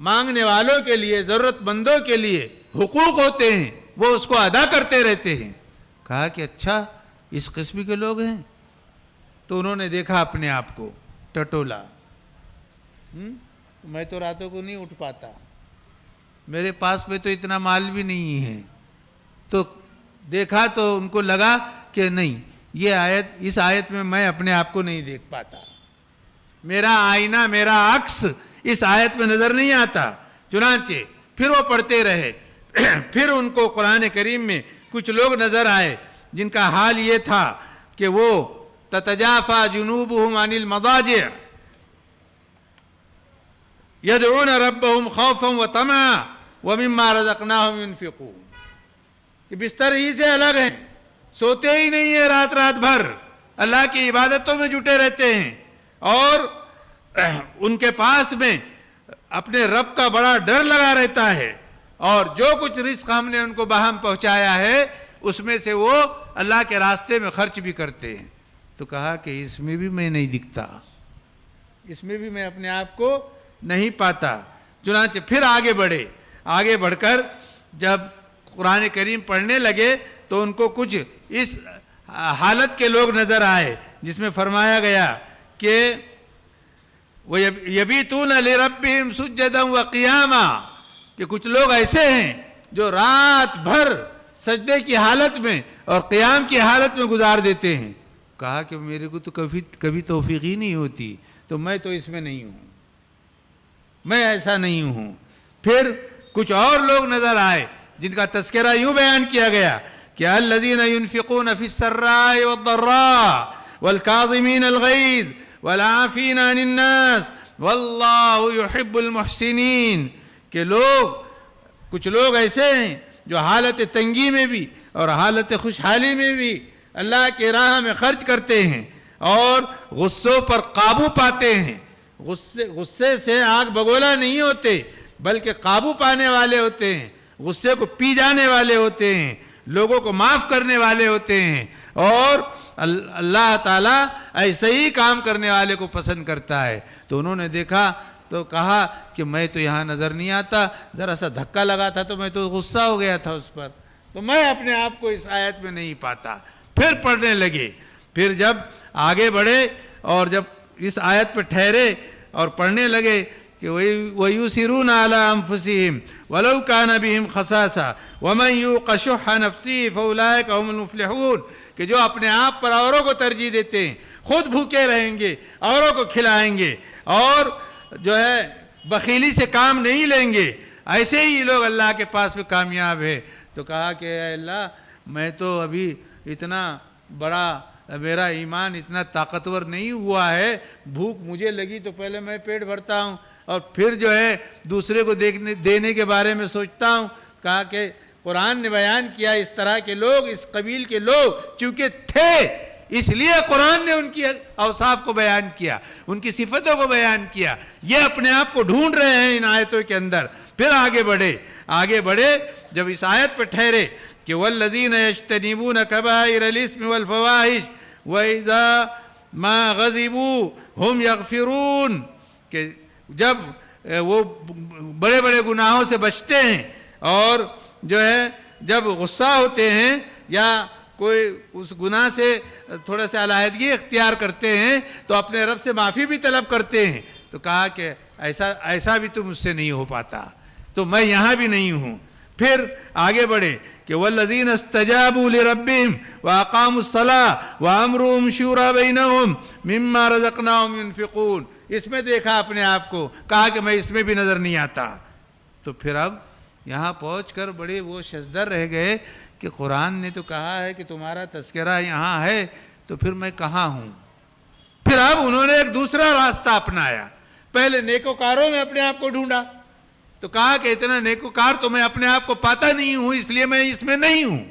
مانگنے والوں کے لیے، ضرورت مندوں کے لیے حقوق ہوتے ہیں، وہ اس کو ادا کرتے رہتے ہیں۔ کہا کہ اچھا اس قسم کے لوگ ہیں؟ تو انہوں نے دیکھا اپنے آپ کو، ٹٹولا، میں تو راتوں کو نہیں اٹھ پاتا، میرے پاس میں تو اتنا مال بھی نہیں ہے۔ تو دیکھا تو ان کو لگا کہ نہیں، یہ آیت، اس آیت میں اپنے آپ کو نہیں دیکھ پاتا، میرا آئینہ، میرا عکس اس آیت میں نظر نہیں آتا۔ چنانچہ پھر وہ پڑھتے رہے، پھر ان کو قرآن کریم میں کچھ لوگ نظر آئے جن کا حال یہ تھا کہ وہ تتجافا جنوبہم عن المضاجع یدعون ربہم خوفا وطمعا ومما رزقناہم ينفقون، کہ بستر ہی سے الگ ہیں، سوتے ہی نہیں ہیں، رات رات بھر اللہ کی عبادتوں میں جٹے رہتے ہیں، اور ان کے پاس میں اپنے رب کا بڑا ڈر لگا رہتا ہے، اور جو کچھ رزق ہم نے ان کو باہم پہنچایا ہے اس میں سے وہ اللہ کے راستے میں خرچ بھی کرتے ہیں۔ تو کہا کہ اس میں بھی میں نہیں دکھتا، اس میں بھی میں اپنے آپ کو نہیں پاتا۔ چنانچہ پھر آگے بڑھے، آگے بڑھ کر جب قرآن کریم پڑھنے لگے تو ان کو کچھ اس حالت کے لوگ نظر آئے جس میں فرمایا گیا کہ وَيَبِيتُونَ لِرَبِّهِمْ سُجَّدًا وَقِيَامًا، کہ کچھ لوگ ایسے ہیں جو رات بھر سجدے کی حالت میں اور قیام کی حالت میں گزار دیتے ہیں۔ کہا کہ میرے کو تو کبھی توفیق ہی نہیں ہوتی، تو میں تو اس میں نہیں ہوں، میں ایسا نہیں ہوں۔ پھر کچھ اور لوگ نظر آئے جن کا تذکرہ یوں بیان کیا گیا کہ الذین ينفقون فی السراء والضراء والکاظمین الغیظ والعافین عن الناس واللہ یحب المحسنین، کہ کچھ لوگ ایسے ہیں جو حالت تنگی میں بھی اور حالت خوشحالی میں بھی اللہ کے راہ میں خرچ کرتے ہیں، اور غصوں پر قابو پاتے ہیں، غصے سے آگ بگولا نہیں ہوتے بلکہ قابو پانے والے ہوتے ہیں، غصے کو پی جانے والے ہوتے ہیں، لوگوں کو معاف کرنے والے ہوتے ہیں، اور اللہ تعالیٰ ایسے ہی کام کرنے والے کو پسند کرتا ہے۔ تو انہوں نے دیکھا تو کہا کہ میں تو یہاں نظر نہیں آتا، ذرا سا دھکا لگا تھا تو میں تو غصہ ہو گیا تھا اس پر، تو میں اپنے آپ کو اس آیت میں نہیں پاتا۔ پھر پڑھنے لگے، پھر جب آگے بڑھے اور جب اس آیت پہ ٹھہرے اور پڑھنے لگے کہ وَيُسِرُونَ عَلَىٰ أَنفُسِهِمْ وَلَوْ كَانَ بِهِمْ خَصَاصَةٌ وَمَنْ يُوقَ شُحَّ نَفْسِهِ فَأُولَٰئِكَ هُمُ الْمُفْلِحُونَ، کہ جو اپنے آپ پر اوروں کو ترجیح دیتے ہیں، خود بھوکے رہیں گے، اوروں کو کھلائیں گے، اور جو ہے بخیلی سے کام نہیں لیں گے، ایسے ہی لوگ اللہ کے پاس میں کامیاب ہے۔ تو کہا کہ اے اللہ، میں تو ابھی اتنا بڑا، میرا ایمان اتنا طاقتور نہیں ہوا ہے، بھوک مجھے لگی تو پہلے میں پیٹ بھرتا ہوں اور پھر جو ہے دوسرے کو دینے کے بارے میں سوچتا ہوں۔ کہا کہ قرآن نے بیان کیا اس طرح کے لوگ، اس قبیل کے لوگ چونکہ تھے، اس لیے قرآن نے ان کی اوصاف کو بیان کیا، ان کی صفتوں کو بیان کیا، یہ اپنے آپ کو ڈھونڈ رہے ہیں ان آیتوں کے اندر۔ پھر آگے بڑھے جب اس آیت پہ ٹھہرے کہ وَالَّذِينَ يَجْتَنِبُونَ كَبَائِرَ الْإِثْمِ وَالْفَوَاحِشِ وَإِذَا مَا غَضِبُوا هُمْ يَغْفِرُونَ، کہ جب وہ بڑے بڑے گناہوں سے بچتے ہیں اور جو ہے جب غصہ ہوتے ہیں یا کوئی اس گناہ سے تھوڑا سا علیحدگی اختیار کرتے ہیں تو اپنے رب سے معافی بھی طلب کرتے ہیں۔ تو کہا کہ ایسا بھی تو مجھ سے نہیں ہو پاتا، تو میں یہاں بھی نہیں ہوں۔ پھر آگے بڑھے کہ والذین استجابوا لربهم واقاموا الصلاة وامرهم شورى بینہم مما رزقناہم ينفقون، اس میں دیکھا اپنے آپ کو، کہا کہ میں اس میں بھی نظر نہیں آتا۔ تو پھر اب یہاں پہنچ کر بڑے وہ شزدر رہ گئے کہ قرآن نے تو کہا ہے کہ تمہارا تذکرہ یہاں ہے، تو پھر میں کہاں ہوں؟ پھر اب انہوں نے ایک دوسرا راستہ اپنایا۔ پہلے نیکوکاروں میں اپنے آپ کو ڈھونڈا، تو کہا کہ اتنا نیکوکار تو میں اپنے آپ کو پاتا نہیں ہوں، اس لیے میں اس میں نہیں ہوں۔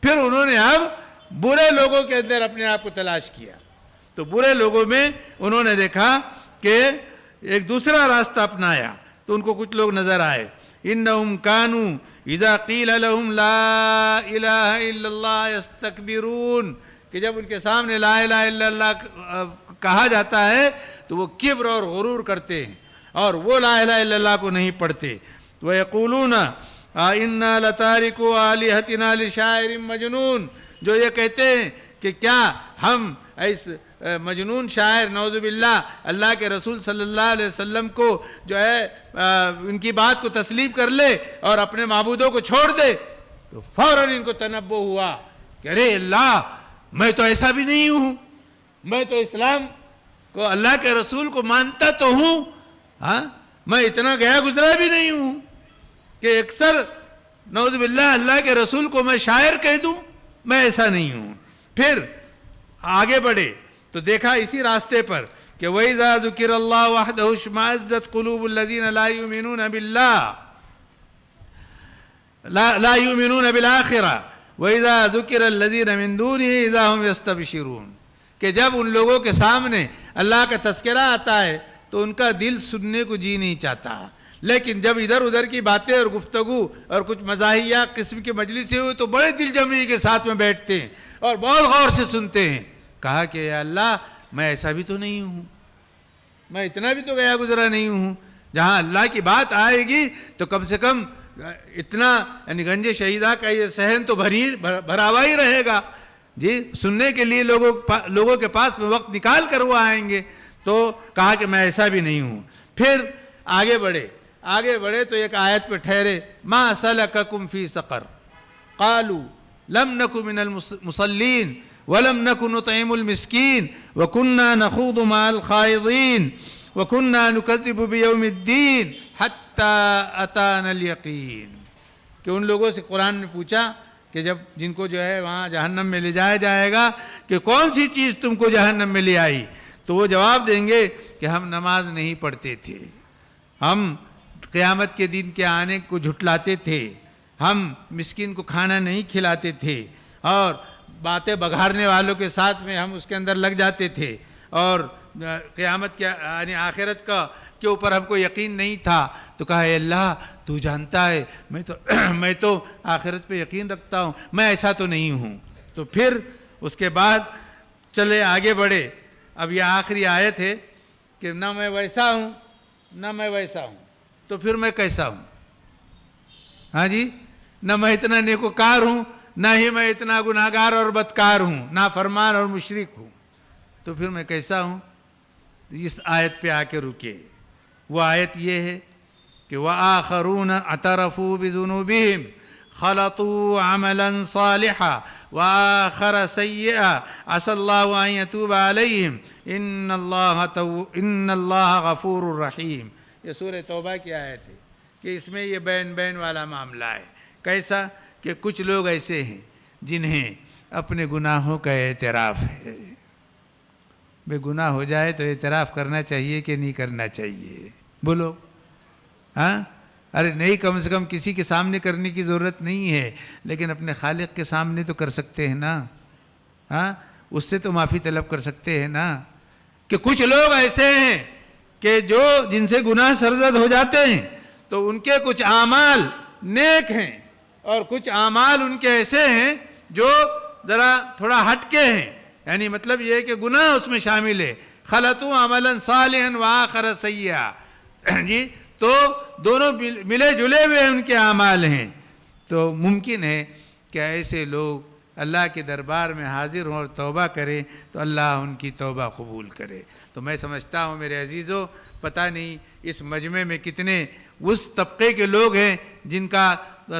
پھر انہوں نے اب برے لوگوں کے اندر اپنے آپ کو تلاش کیا، تو برے لوگوں میں انہوں نے دیکھا کہ ایک دوسرا راستہ اپنایا، تو ان کو کچھ لوگ نظر آئے۔ انہم کانوا اذا قیل لهم لا الہ الا اللہ یستکبرون، کہ جب ان کے سامنے لا الہ الا اللہ کہا جاتا ہے تو وہ کبر اور غرور کرتے ہیں اور وہ لا الہ الا اللہ کو نہیں پڑھتے۔ وَيَقُولُونَ اِنَّا لَتَارِكُوا آلِهَتِنَا لِشَاعِرٍ مَجْنُونَ، جو یہ کہتے ہیں کہ کیا ہم اس مجنون شاعر نعوذ باللہ اللہ کے رسول صلی اللہ علیہ وسلم کو جو ہے ان کی بات کو تسلیم کر لے اور اپنے معبودوں کو چھوڑ دے؟ تو فوراً ان کو تنبہ ہوا کہ ارے اللہ، میں تو ایسا بھی نہیں ہوں، میں تو اسلام کو اللہ کے رسول کو مانتا تو ہوں، ہاں میں اتنا گیا گزرا بھی نہیں ہوں کہ اکثر نعوذ باللہ اللہ کے رسول کو میں شاعر کہہ دوں، میں ایسا نہیں ہوں۔ پھر آگے بڑھے تو دیکھا اسی راستے پر کہ وَإِذَا ذُكِرَ اللَّهُ وَحْدَهُ اشْمَأَزَّتْ قُلُوبُ الَّذِينَ لَا يُؤْمِنُونَ بِاللَّهِ لَا يُؤْمِنُونَ بِالْآخِرَةِ وَإِذَا ذُكِرَ الَّذِينَ مِن دُونِهِ إِذَا هُمْ يَسْتَبْشِرُونَ، کہ جب ان لوگوں کے سامنے اللہ کا تذکرہ آتا ہے تو ان کا دل سننے کو جی نہیں چاہتا، لیکن جب ادھر ادھر کی باتیں اور گفتگو اور کچھ مزاحیہ قسم کی مجلسیں ہوئی تو بڑے دل جمعی کے ساتھ میں بیٹھتے ہیں اور بہت غور سے سنتے ہیں۔ کہا کہ یا اللہ، میں ایسا بھی تو نہیں ہوں، میں اتنا بھی تو گیا گزرا نہیں ہوں، جہاں اللہ کی بات آئے گی تو کم سے کم اتنا یعنی گنج شہیدہ کا یہ صحن تو بھرا ہوا ہی رہے گا جی، سننے کے لیے لوگوں کے پاس میں وقت نکال کر وہ آئیں گے۔ تو کہا کہ میں ایسا بھی نہیں ہوں۔ پھر آگے بڑھے تو ایک آیت پہ ٹھہرے، ما سلککم فی سقر قالوا لم نک من المصلین ولم نک نطعم المسکین وکننا نخوض مع الخائضین وکننا نکذب بیوم الدین حتی اتانا الیقین، کہ ان لوگوں سے قرآن نے پوچھا کہ جب جن کو جو ہے وہاں جہنم میں لے جایا جائے گا کہ کون سی چیز تم کو جہنم میں لے آئی، تو وہ جواب دیں گے کہ ہم نماز نہیں پڑھتے تھے، ہم قیامت کے دن کے آنے کو جھٹلاتے تھے، ہم مسکین کو کھانا نہیں کھلاتے تھے، اور باتیں بگھارنے والوں کے ساتھ میں ہم اس کے اندر لگ جاتے تھے، اور قیامت کے یعنی آخرت کے اوپر ہم کو یقین نہیں تھا۔ تو کہا اے اللہ، تو جانتا ہے میں تو آخرت پہ یقین رکھتا ہوں، میں ایسا تو نہیں ہوں۔ تو پھر اس کے بعد چلے آگے بڑھے، اب یہ آخری آیت ہے کہ نہ میں ویسا ہوں نہ میں ویسا ہوں، تو پھر میں کیسا ہوں؟ ہاں جی، نہ میں اتنا نیکوکار ہوں نہ ہی میں اتنا گناہگار اور بدکار ہوں، نافرمان اور مشرک ہوں، تو پھر میں کیسا ہوں؟ اس آیت پہ آ کے رکے۔ وہ آیت یہ ہے کہ وَآخَرُونَ اعْتَرَفُوا بِذُنُوبِهِمْ خَلَطُوا عَمَلًا صَالِحًا وَآخَرَ سَيِّئًا عَسَى اللَّهُ أَن يَتُوبَ عَلَيْهِمْ إِنَّ اللَّهَ غَفُورٌ رَحِيمٌ۔ یہ سورہ توبہ کی آیت ہے کہ اس میں یہ بین والا معاملہ ہے۔ کیسا کہ کچھ لوگ ایسے ہیں جنہیں اپنے گناہوں کا اعتراف ہے۔ بے گناہ ہو جائے تو اعتراف کرنا چاہیے کہ نہیں کرنا چاہیے؟ بولو ہاں؟ ارے نہیں، کم سے کم کسی کے سامنے کرنے کی ضرورت نہیں ہے، لیکن اپنے خالق کے سامنے تو کر سکتے ہیں نا، ہاں اس سے تو معافی طلب کر سکتے ہیں نا۔ کہ کچھ لوگ ایسے ہیں کہ جن سے گناہ سرزد ہو جاتے ہیں تو ان کے کچھ اعمال نیک ہیں اور کچھ اعمال ان کے ایسے ہیں جو ذرا تھوڑا ہٹ کے ہیں، یعنی مطلب یہ کہ گناہ اس میں شامل ہے۔ خلطوا عملا صالحا وآخر سیئا، جی تو دونوں ملے جلے ہوئے ان کے اعمال ہیں۔ تو ممکن ہے کہ ایسے لوگ اللہ کے دربار میں حاضر ہوں اور توبہ کریں تو اللہ ان کی توبہ قبول کرے۔ تو میں سمجھتا ہوں میرے عزیزو، پتہ نہیں اس مجمع میں کتنے اس طبقے کے لوگ ہیں جن کا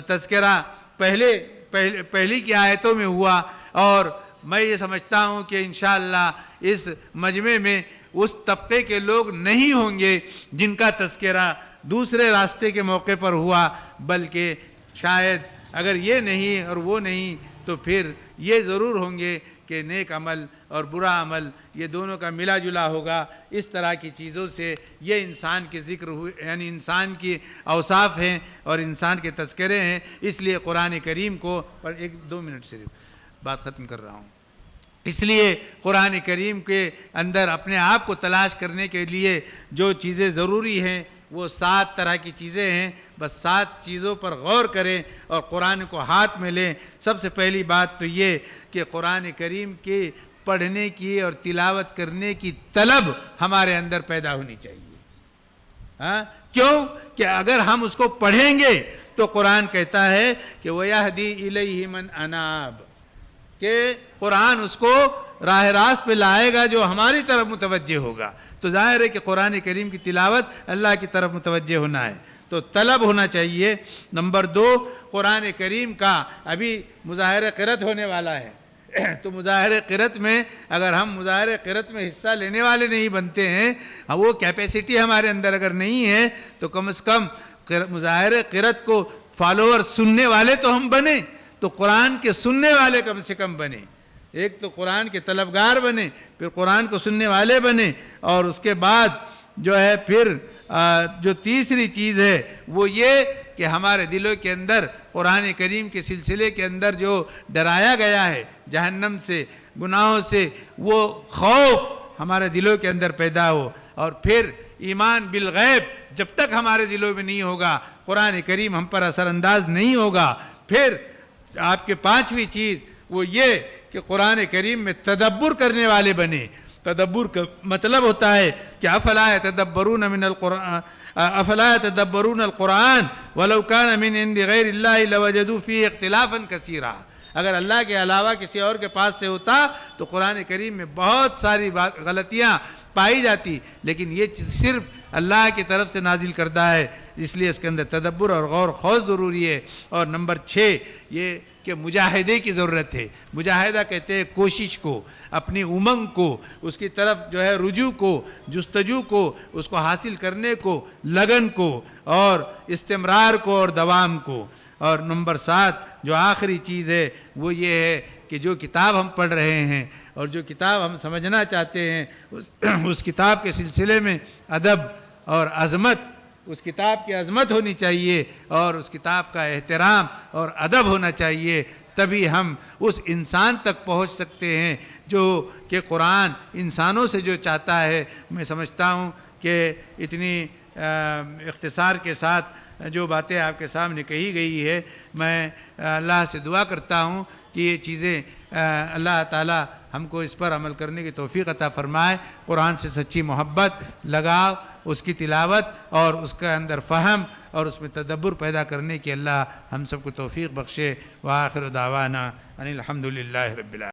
تذکرہ پہلی کی آیتوں میں ہوا، اور میں یہ سمجھتا ہوں کہ انشاءاللہ اس مجمع میں اس طبقے کے لوگ نہیں ہوں گے جن کا تذکرہ دوسرے راستے کے موقع پر ہوا، بلکہ شاید اگر یہ نہیں اور وہ نہیں تو پھر یہ ضرور ہوں گے کہ نیک عمل اور برا عمل یہ دونوں کا ملا جلا ہوگا۔ اس طرح کی چیزوں سے یہ انسان کے ذکر ہوئے، یعنی انسان کی اوصاف ہیں اور انسان کے تذکرے ہیں۔ اس لیے قرآن کریم کو ایک دو منٹ صرف بات ختم کر رہا ہوں۔ اس لیے قرآن کریم کے اندر اپنے آپ کو تلاش کرنے کے لیے جو چیزیں ضروری ہیں وہ 7 طرح کی چیزیں ہیں۔ بس 7 چیزوں پر غور کریں اور قرآن کو ہاتھ میں لیں۔ سب سے پہلی بات تو یہ کہ قرآن کریم کے پڑھنے کی اور تلاوت کرنے کی طلب ہمارے اندر پیدا ہونی چاہیے۔ کیوں کہ اگر ہم اس کو پڑھیں گے تو قرآن کہتا ہے کہ وَيَهْدِي إِلَيْهِ مَنْ أَنَابَ، کہ قرآن اس کو راہ راست پہ لائے گا جو ہماری طرف متوجہ ہوگا۔ تو ظاہر ہے کہ قرآن کریم کی تلاوت اللہ کی طرف متوجہ ہونا ہے، تو طلب ہونا چاہیے۔ نمبر 2، قرآن کریم کا ابھی مظاہرہ قرأت ہونے والا ہے، تو مظاہرہ قرأت میں اگر ہم مظاہرہ قرأت میں حصہ لینے والے نہیں بنتے ہیں، وہ کیپیسٹی ہمارے اندر اگر نہیں ہے تو کم از کم مظاہرہ قرأت کو فالوور سننے والے تو ہم بنیں، تو قرآن کے سننے والے کم سے کم بنیں۔ ایک تو قرآن کے طلبگار بنے، پھر قرآن کو سننے والے بنے، اور اس کے بعد جو ہے پھر جو تیسری چیز ہے وہ یہ کہ ہمارے دلوں کے اندر قرآن کریم کے سلسلے کے اندر جو ڈرایا گیا ہے جہنم سے، گناہوں سے، وہ خوف ہمارے دلوں کے اندر پیدا ہو۔ اور پھر ایمان بالغیب جب تک ہمارے دلوں میں نہیں ہوگا، قرآن کریم ہم پر اثر انداز نہیں ہوگا۔ پھر آپ کے 5ویں چیز وہ یہ کہ قرآن کریم میں تدبر کرنے والے بنے۔ تدبر کا مطلب ہوتا ہے کہ افلا يتدبرون القرآن ولو كان من عند غیر اللہ لوجدوا فیہ اختلافا کثیرا۔ اگر اللہ کے علاوہ کسی اور کے پاس سے ہوتا تو قرآن کریم میں بہت ساری غلطیاں پائی جاتی، لیکن یہ صرف اللہ کی طرف سے نازل کردہ ہے، اس لیے اس کے اندر تدبر اور غور خوض ضروری ہے۔ اور نمبر 6 یہ کہ مجاہدے کی ضرورت ہے۔ مجاہدہ کہتے ہیں کوشش کو، اپنی امنگ کو، اس کی طرف جو ہے رجوع کو، جستجو کو، اس کو حاصل کرنے کو، لگن کو اور استمرار کو اور دوام کو۔ اور نمبر 7 جو آخری چیز ہے وہ یہ ہے کہ جو کتاب ہم پڑھ رہے ہیں اور جو کتاب ہم سمجھنا چاہتے ہیں اس کتاب کے سلسلے میں ادب اور عظمت، اس کتاب کی عظمت ہونی چاہیے اور اس کتاب کا احترام اور ادب ہونا چاہیے، تبھی ہم اس انسان تک پہنچ سکتے ہیں جو کہ قرآن انسانوں سے جو چاہتا ہے۔ میں سمجھتا ہوں کہ اتنی اختصار کے ساتھ جو باتیں آپ کے سامنے کہی گئی ہے، میں اللہ سے دعا کرتا ہوں کہ یہ چیزیں اللہ تعالی ہم کو اس پر عمل کرنے کی توفیق عطا فرمائے۔ قرآن سے سچی محبت، لگاؤ، اس کی تلاوت اور اس کے اندر فہم اور اس میں تدبر پیدا کرنے کی اللہ ہم سب کو توفیق بخشے۔ وآخر دعوانا ان الحمدللہ رب العالمین۔